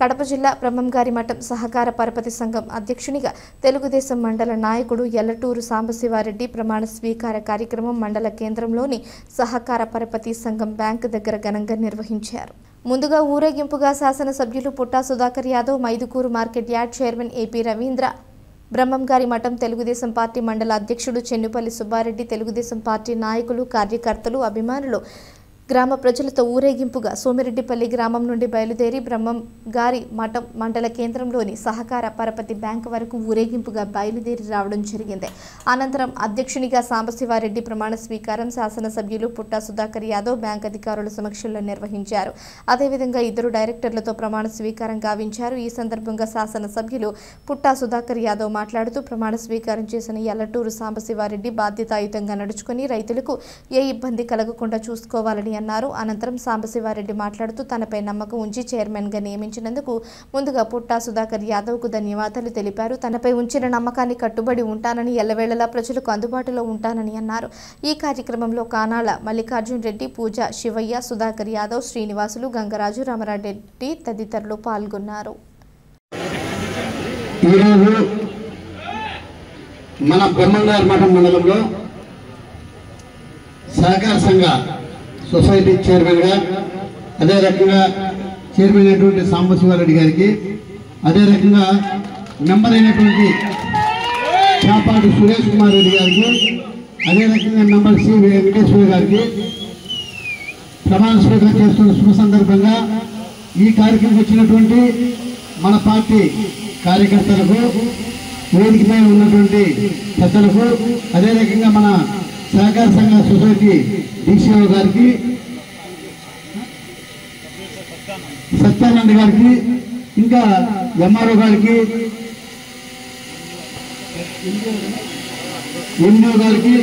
కడప జిల్లా బ్రహ్మంగారి మఠం సహకార పరపతి సంఘం అధ్యక్షునిగా తెలుగుదేశం మండల నాయకుడు ఎల్లటూరు సాంబశివారెడ్డి ప్రమాణ స్వీకార కార్యక్రమం మండల కేంద్రంలోని సహకార పరపతి సంఘం బ్యాంకు దగ్గర ఘనంగా నిర్వహించారు. ముందుగా ఊరేగింపుగా శాసనసభ్యులు Putta Sudhakar Yadav, Mydukur market yard chairman AP Ravindra, బ్రహ్మంగారి మఠం తెలుగుదేశం పార్టీ మండల అధ్యక్షుడు చెన్నుపల్లి సుబ్బారెడ్డి, తెలుగుదేశం పార్టీ నాయకులు, కార్యకర్తలు, అభిమానులు గ్రామ ప్రజలతో ఊరేగింపుగా సోమిరెడ్డిపల్లి గ్రామం నుండి బయలుదేరి బ్రహ్మంగారి మఠం మండల కేంద్రంలోని సహకార పరపతి బ్యాంకు వరకు ఊరేగింపుగా బయలుదేరి రావడం జరిగింది. అనంతరం అధ్యక్షునిగా సాంబశివారెడ్డి ప్రమాణ స్వీకారం శాసనసభ్యులు పుట్టా సుధాకర్ యాదవ్ బ్యాంక్ అధికారుల సమక్షంలో నిర్వహించారు. అదేవిధంగా ఇద్దరు డైరెక్టర్లతో ప్రమాణ స్వీకారం గావించారు. ఈ సందర్భంగా శాసనసభ్యులు పుట్టా సుధాకర్ యాదవ్ మాట్లాడుతూ ప్రమాణ స్వీకారం చేసిన ఎల్లటూరు సాంబశివారెడ్డి బాధ్యతాయుతంగా నడుచుకుని రైతులకు ఏ ఇబ్బంది కలగకుండా చూసుకోవాలని అన్నారు. అనంతరం సాంబశివారెడ్డి మాట్లాడుతూ తనపై నమ్మకం ఉంచి చైర్మన్గా నియమించినందుకు ముందుగా పుట్టా సుధాకర్ యాదవ్కు ధన్యవాదాలు తెలిపారు. తనపై ఉంచిన నమ్మకాన్ని కట్టుబడి ఉంటానని, ఎల్లవేళలా ప్రజలకు అందుబాటులో ఉంటానని అన్నారు. ఈ కార్యక్రమంలో కానాల మల్లికార్జున్ రెడ్డి, పూజ, శివయ్య, సుధాకర్ యాదవ్, శ్రీనివాసులు, గంగరాజు, రామరారెడ్డి తదితరులు పాల్గొన్నారు. మన బ్రహ్మంగారి మఠం మండలంలో సహకార సంఘ సొసైటీ చైర్మన్గా, అదే రకంగా చైర్మన్ అయినటువంటి సాంబశివారెడ్డి గారికి, అదే రకంగా మెంబర్ అయినటువంటి చాపాటి సురేష్ కుమార్ రెడ్డి గారికి, అదే రకంగా మెంబర్ సి వెంకటేశ్వర గారికి ప్రమాణ స్వీకారం చేస్తున్న శుభ సందర్భంగా ఈ కార్యక్రమం వచ్చినటువంటి మన పార్టీ కార్యకర్తలకు, వేదిక పైన ఉన్నటువంటి పెద్దలకు, అదే రకంగా మన సహకార సంఘ సొసైటీ డిసిఓ గారికి, సత్యానంద్ గారికి, ఇంకా ఎంఆర్ఓ గారికి, ఎంఓ గారికి,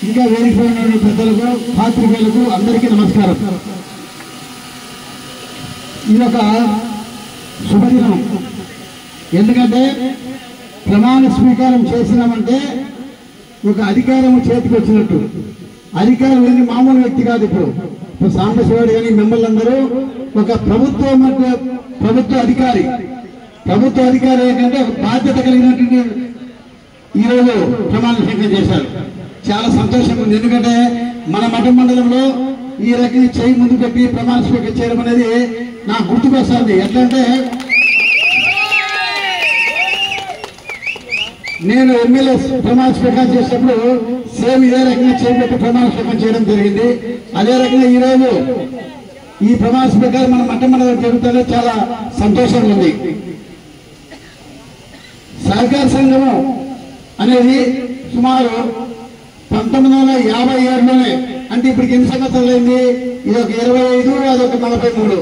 ఇంకా వేదిక పైన పెద్దలకు, పాత్రికేయులకు అందరికీ నమస్కారం. ఇది ఒక శుభదినం. ఎందుకంటే ప్రమాణ స్వీకారం చేసినామంటే ఒక అధికారం చేతికి వచ్చినట్టు. అధికారం లేని మామూలు వ్యక్తి కాదు. ఇప్పుడు సాంబశివారెడ్డి కానీ మెంబర్లందరూ ఒక ప్రభుత్వ అధికారి ఏంటంటే ఒక బాధ్యత కలిగినటువంటి ఈరోజు ప్రమాణ స్వీకారం చేశారు. చాలా సంతోషంగా ఉంది. ఎందుకంటే మన మఠం మండలంలో ఈ రకంగా చేయి ముందు పెట్టి ప్రమాణ స్వీకారం చేయడం అనేది నాకు గుర్తుకొస్తుంది. ఎట్లంటే నేను ఎమ్మెల్యే ప్రమాణ స్వీకారం చేసినప్పుడు సేమ్ ఇదే రకంగా చేపట్టి ప్రమాణ స్వీకారం చేయడం జరిగింది. అదే రకంగా ఈరోజు ఈ ప్రమాణ స్వీకారం మన మఠం మండలం జరుగుతుందో చాలా సంతోషంగా ఉంది. సహకార సంఘము అనేది సుమారు 1957లోనే, అంటే ఇప్పటికి ఎన్ని సంవత్సరాలు అయింది? ఇది ఒక 25, అదొక 43,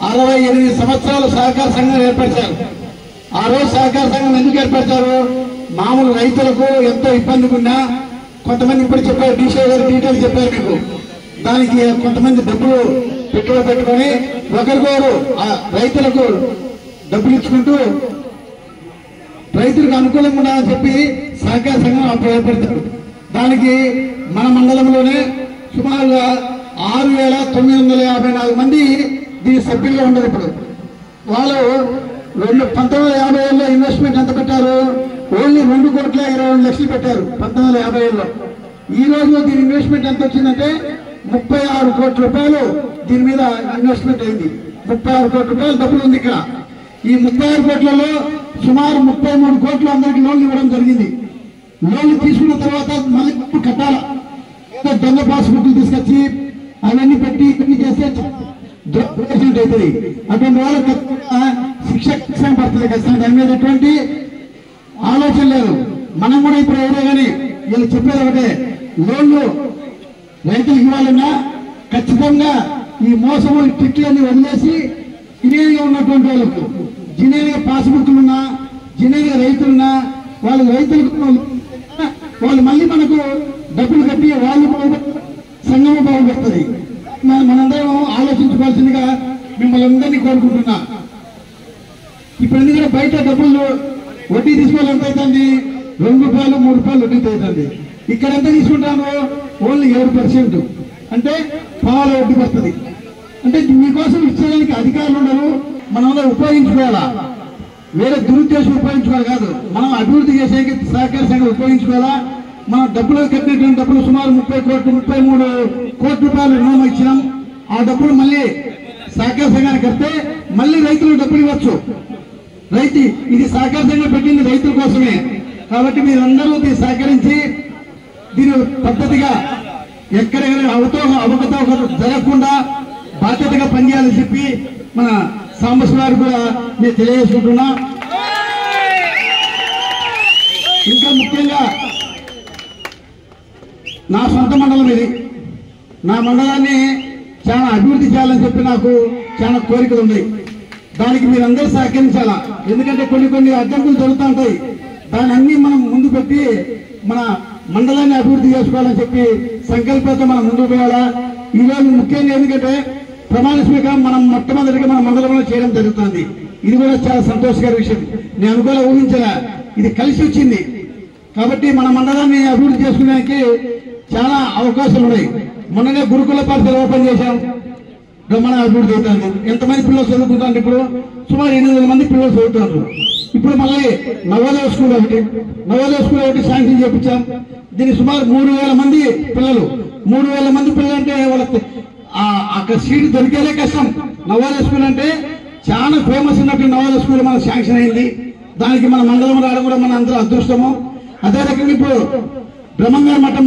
68 సంవత్సరాలు సహకార సంఘం ఏర్పరిచారు. ఆ రోజు సహకార సంఘం ఎందుకు ఏర్పడతారు? మామూలు రైతులకు ఎంతో ఇబ్బందిగా ఉన్నా, కొంతమంది ఇప్పుడు చెప్పారు, డీసీ గారు డీటెయిల్స్ చెప్పారు మీకు. దానికి కొంతమంది డబ్బులు పెట్టుబడి పెట్టుకొని ఒకరికొకరు రైతులకు డబ్బులు ఇచ్చుకుంటూ రైతులకు అనుకూలంగా ఉండాలని చెప్పి సహకార సంఘం అప్పుడు ఏర్పడతారు. దానికి మన మండలంలోనే సుమారుగా 6,954 మంది దీని సభ్యులుగా ఉండరు. ఇప్పుడు వాళ్ళు 1950లో ఇన్వెస్ట్మెంట్ ఎంత పెట్టారు? ఓన్లీ 2,22,00,000 పెట్టారు 1950లో. ఈ రోజు దీని ఇన్వెస్ట్మెంట్ ఎంత వచ్చిందంటే 36 కోట్ల రూపాయలు దీని మీద ఇన్వెస్ట్మెంట్ అయింది. 36 కోట్ల రూపాయలు డబ్బులు ఉంది ఇక్కడ. ఈ 36 కోట్లలో సుమారు 33 కోట్లు అందరికి లోన్లు ఇవ్వడం జరిగింది. లోన్లు తీసుకున్న తర్వాత మళ్ళీ కట్టాలి. ఏదో దొంగ పాస్బుక్లు తీసుకొచ్చి అవన్నీ పెట్టి ఇవన్నీ చేస్తే అవుతుంది. అటువంటి వాళ్ళకి శిక్ష పడుతుంది ఖచ్చితంగా. దాని మీద ఎటువంటి ఆలోచన లేదు. మనం కూడా ఇప్పుడు ఎవరో కానీ వీళ్ళు చెప్పేది ఒకటే, లోన్లు రైతులకు ఇవ్వాలన్నా ఖచ్చితంగా ఈ మోసము ట్రిక్లన్నీ వదిలేసి జినేగా ఉన్నటువంటి వాళ్ళకు, జినేగా పాస్బుక్లున్నా, జినేగా రైతులున్నా, రైతులకు వాళ్ళు మళ్ళీ మనకు డబ్బులు కట్టి వాళ్ళు సంఘము బాగుపడుతుంది. మనందరం ఆలోచించుకోవాల్సిందిగా మిమ్మల్ని అందరినీ కోరుకుంటున్నా. ఇప్పుడు ఎందుకంటే బయట డబ్బులు వడ్డీ తీసుకోవాలి, ఎంత అవుతుంది? 2 రూపాయలు 3 రూపాయలు వడ్డీ అవుతుంది. ఇక్కడ ఎంత తీసుకుంటాము? ఓన్లీ 7%. అంటే పాల వడ్డీ వస్తుంది. అంటే మీకోసం ఇచ్చేదానికి అధికారులు ఉండరు. మనం ఉపయోగించుకోవాలా, వేరే దురుద్దేశం ఉపయోగించుకోవాలి కాదు. మనం అభివృద్ధి చేసేకి సహకార సంఘం ఉపయోగించుకోవాలా. మనం డబ్బులు కట్టినటువంటి డబ్బులు సుమారు 33 కోట్ల రూపాయలు రుణం ఇచ్చినాం. ఆ డబ్బులు మళ్ళీ సహకార సంఘానికి కడితే మళ్ళీ రైతులు డబ్బులు ఇవ్వచ్చు. ఇది సహకార సంఘం పెట్టింది రైతుల కోసమే. కాబట్టి మీరందరూ దీన్ని సహకరించి దీని పద్ధతిగా ఎక్కడెక్కడ అవకతవకలు జరగకుండా బాధ్యతగా పనిచేయాలని చెప్పి మన సాంబశివ గారు కూడా నేను తెలియజేసుకుంటున్నా. ఇంకా ముఖ్యంగా నా సొంత మండలం ఇది. నా మండలాన్ని చాలా అభివృద్ధి చేయాలని చెప్పి నాకు చాలా కోరికలు ఉన్నాయి. దానికి మీరందరూ సహకరించాలా. ఎందుకంటే కొన్ని అడ్డంకులు జరుగుతూ ఉంటాయి. దాన్ని అన్ని మనం ముందు పెట్టి మన మండలాన్ని అభివృద్ధి చేసుకోవాలని చెప్పి సంకల్పంతో మనం ముందుకు పోవాలా. ఈరోజు ముఖ్యంగా ఎందుకంటే ప్రమాణ స్వీకారం మనం మొట్టమొదటిగా మన మండలంలో చేయడం జరుగుతుంది. ఇది కూడా చాలా సంతోషకర విషయం. నేను అనుకోలే, ఊహించలే, ఇది కలిసి వచ్చింది. కాబట్టి మన మండలాన్ని అభివృద్ధి చేసుకోవడానికి చాలా అవకాశాలు ఉన్నాయి. మొన్ననే గురుకుల పాఠశాల ఓపెన్ చేశాం, బ్రహ్మాండ అభివృద్ధి అవుతుంది. ఎంతమంది పిల్లలు చదువుకుంటారు? ఇప్పుడు సుమారు 800 మంది పిల్లలు చదువుతున్నారు. ఇప్పుడు మళ్ళీ నవోదయ స్కూల్ ఒకటి శాంక్షన్ చేయించాం. దీనికి సుమారు 3000 మంది పిల్లలు. 3000 మంది పిల్లలు అంటే వాళ్ళకి అక్కడ సీట్ దొరికేదే కష్టం. నవోదయ స్కూల్ అంటే చాలా ఫేమస్ ఉన్నట్టు నవోదయ స్కూల్ మనకు శాంక్షన్ అయింది. దానికి మన మండలం రావడం కూడా మన అందరూ అదృష్టము. అదే రకంగా ఇప్పుడు బ్రహ్మంగారి మఠం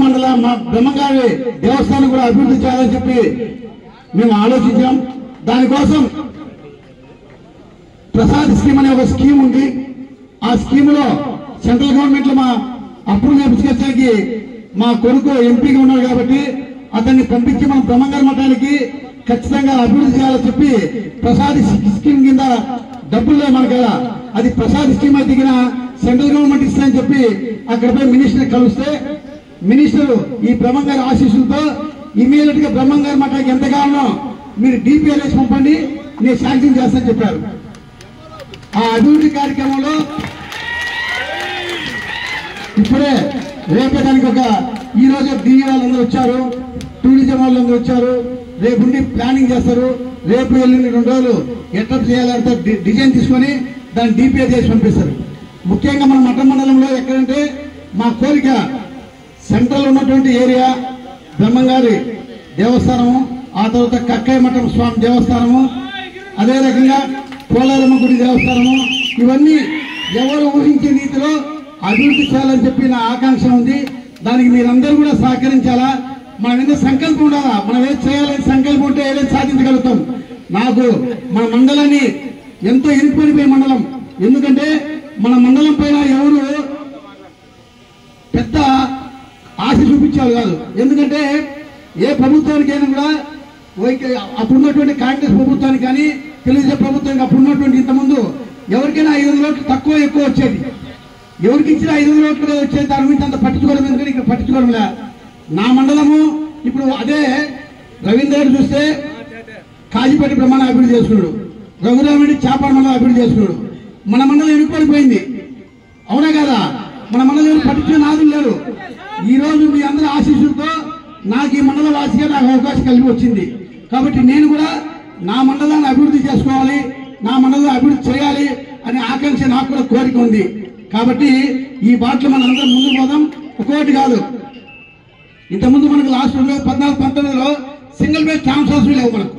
బ్రహ్మంగారి దేవస్థానం కూడా అభివృద్ధి చేయాలని చెప్పి మేము ఆలోచించాం. దానికోసం ప్రసాద్ స్కీమ్ అనే ఒక స్కీమ్ ఉంది. ఆ స్కీములో సెంట్రల్ గవర్నమెంట్ లో మా అప్రూవ్ చేయించుకోవడానికి మా కొడుకు ఎంపీగా ఉన్నాడు కాబట్టి అతన్ని పంపించి మనం బ్రహ్మంగారి మఠానికి ఖచ్చితంగా అభివృద్ధి చేయాలని చెప్పి ప్రసాద్ స్కీమ్ కింద డబ్బుల్లో మనకి అది ప్రసాద్ స్కీమ్ అయితే దిగిన సెంట్రల్ గవర్నమెంట్ ఇస్తుందని చెప్పి అక్కడ పోయి మినిస్టర్ కలిస్తే మినిస్టర్ ఈ బ్రహ్మంగారి ఆశీస్సులతో ఇమీడియట్ గా బ్రహ్మంగారి మఠానికి ఎంత కావాలో మీరు డిపిఆర్ఎస్ పంపండి, నేను శాంక్షన్ చేస్తానని చెప్పారు. ఆ అభివృద్ధి కార్యక్రమంలో ఇప్పుడే రేపే దానికి ఈ రోజు డిఈ వాళ్ళందరూ వచ్చారు, టూరిజం వాళ్ళందరూ వచ్చారు. రేపు ఉండి ప్లానింగ్ చేస్తారు. రేపు వెళ్ళిన 2 రోజులు ఎట్లా చేయాలంటే డిజైన్ తీసుకొని దాన్ని డిపిఆర్ చేసి పంపిస్తారు. ముఖ్యంగా మన మఠం మండలంలో ఎక్కడంటే మా కోరిక సెంట్రల్ ఉన్నటువంటి ఏరియా బ్రహ్మంగారి దేవస్థానము, ఆ తర్వాత కక్కయ్య మఠం స్వామి దేవస్థానము, అదే రకంగా పోలారమ్మ గుడి దేవస్థానము, ఇవన్నీ ఎవరు ఊహించే రీతిలో అభివృద్ధి చేయాలని చెప్పి నా ఆకాంక్ష ఉంది. దానికి మీరందరూ కూడా సహకరించాలా. మన మీద సంకల్పం ఉండాలా. మనం ఏం చేయాలని సంకల్పం ఉంటే ఏదైనా సాధించగలుగుతాం. నాకు మన మండలాన్ని ఎంతో ఇరుక్కుపోయిన మండలం. ఎందుకంటే మన మండలం పైన ఎవరు పెద్ద ఆశ చూపించాలి కాదు. ఎందుకంటే ఏ ప్రభుత్వానికైనా కూడా అప్పుడున్నటువంటి కాంగ్రెస్ ప్రభుత్వానికి కానీ తెలుగుదేశం ప్రభుత్వానికి అప్పుడున్నటువంటి ఇంతకుముందు ఎవరికైనా 500 ఓట్లు తక్కువ ఎక్కువ వచ్చేది. ఎవరికి ఇచ్చిన 500 ఓట్లు వచ్చేది. దాని గురించి అంత పట్టించుకోవడం ఎందుకంటే ఇక్కడ పట్టించుకోవడంలే. నా మండలము ఇప్పుడు అదే రవీంద్ర రెడ్డి చూస్తే కాజీపేట బ్రహ్మాండ అభివృద్ధి చేసుకున్నాడు, రఘురామరెడ్డి చేపాడు మండలం అభివృద్ధి చేసుకున్నాడు. మన మండలం ఎన్నుకోలిపోయింది, అవునా కదా? మన మండలం పట్టించుకునే నాదులు లేరు. ఈ రోజు మీ అందరి ఆశీస్సులతో నాకు ఈ మండల వాసిగా నాకు అవకాశం కలిగి వచ్చింది. కాబట్టి నేను కూడా నా మండలాన్ని అభివృద్ధి చేసుకోవాలి, నా మండలం అభివృద్ధి చేయాలి అనే ఆకాంక్ష నాకు కూడా కోరిక ఉంది. కాబట్టి ఈ బాటలో మనం అందరం ముందుకు పోదాం. ఒక్కోటి కాదు, ఇంతకుముందు మనకు లాస్ట్ 2014-19లో సింగిల్ బెడ్ ట్రాన్స్ఫర్స్ లేవు. మనకు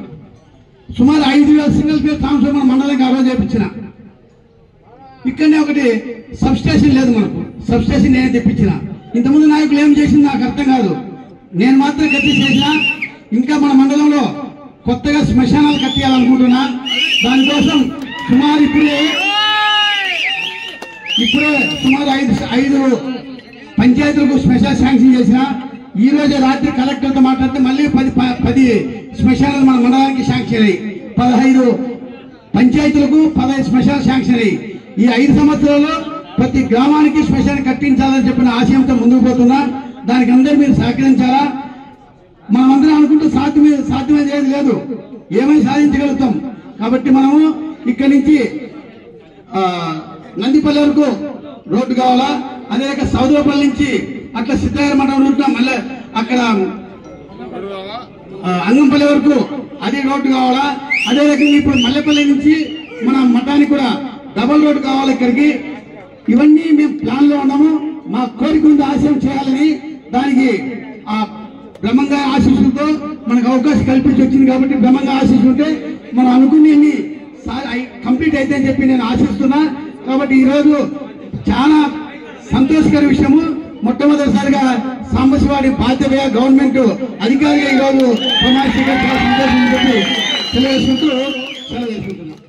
సుమారు 5,000 సింగిల్ బెడ్ ట్రాన్స్ఫర్ మన మండలానికి ఆ రోజు చేయించిన. ఇక్కడనే ఒకటి సబ్ స్టేషన్ లేదు మనకు. సబ్ స్టేషన్ నేనే తెప్పించిన. ఇంతకుముందు నాయకులు ఏం చేసింది నాకు అర్థం కాదు. నేను మాత్రం గట్టి చేసిన. ఇంకా మన మండలంలో కొత్తగా శ్మశానాలు కట్టియాలనుకుంటున్నా. దానికోసం సుమారు ఇప్పుడే సుమారు 5 పంచాయతీలకు శ్మశాన శాంక్షన్ చేసిన. ఈ రోజే రాత్రి కలెక్టర్తో మాట్లాడితే మళ్ళీ 10 శ్మశానాలు మన మండలానికి శాంక్షన్ అయ్యి 15 పంచాయతీలకు 15 శ్మశానాలు శాంక్షన్ అయ్యి ఈ 5 సంవత్సరాల్లో ప్రతి గ్రామానికి శ్మశానం కట్టించాలని చెప్పిన ఆశయంతో ముందుకు పోతున్నా. దానికి అందరూ మీరు సహకరించాలా. మనమందరం అనుకుంటూ సాధ్యమేది ఏది లేదు, ఏమైనా సాధించగలుగుతాం. కాబట్టి మనము ఇక్కడి నుంచి నందిపల్లి వరకు రోడ్డు కావాలా. అదే రకంగా సౌదరపల్లి నుంచి అట్లా సిద్ధగారి మఠం రూట్ మళ్ళీ అక్కడ అంగంపల్లి వరకు అదే రోడ్డు కావాలా. అదే రకంగా ఇప్పుడు మల్లెపల్లి నుంచి మన మఠానికి కూడా డబల్ రోడ్ కావాలి ఇక్కడికి. ఇవన్నీ మేము ప్లాన్ లో ఉన్నాము. మా కోరిక ఉంది ఆశయం చేయాలని. దానికి ఆ బ్రహ్మంగా ఆశీస్సులతో మనకు అవకాశం కల్పించి వచ్చింది కాబట్టి బ్రహ్మంగా ఆశీస్సుంటే మనం అనుకునేవి కంప్లీట్ అయితే అని చెప్పి నేను ఆశిస్తున్నా. కాబట్టి ఈరోజు చాలా సంతోషకర విషయము. మొట్టమొదటిసారిగా సాంబశివాడి బాధ్యతగా గవర్నమెంట్ అధికారిగా ఈరోజు ప్రమాణ స్వీకారం సంతోషం చెప్పి తెలియజేసుకుంటూ సెలవు చేసుకుంటున్నాం.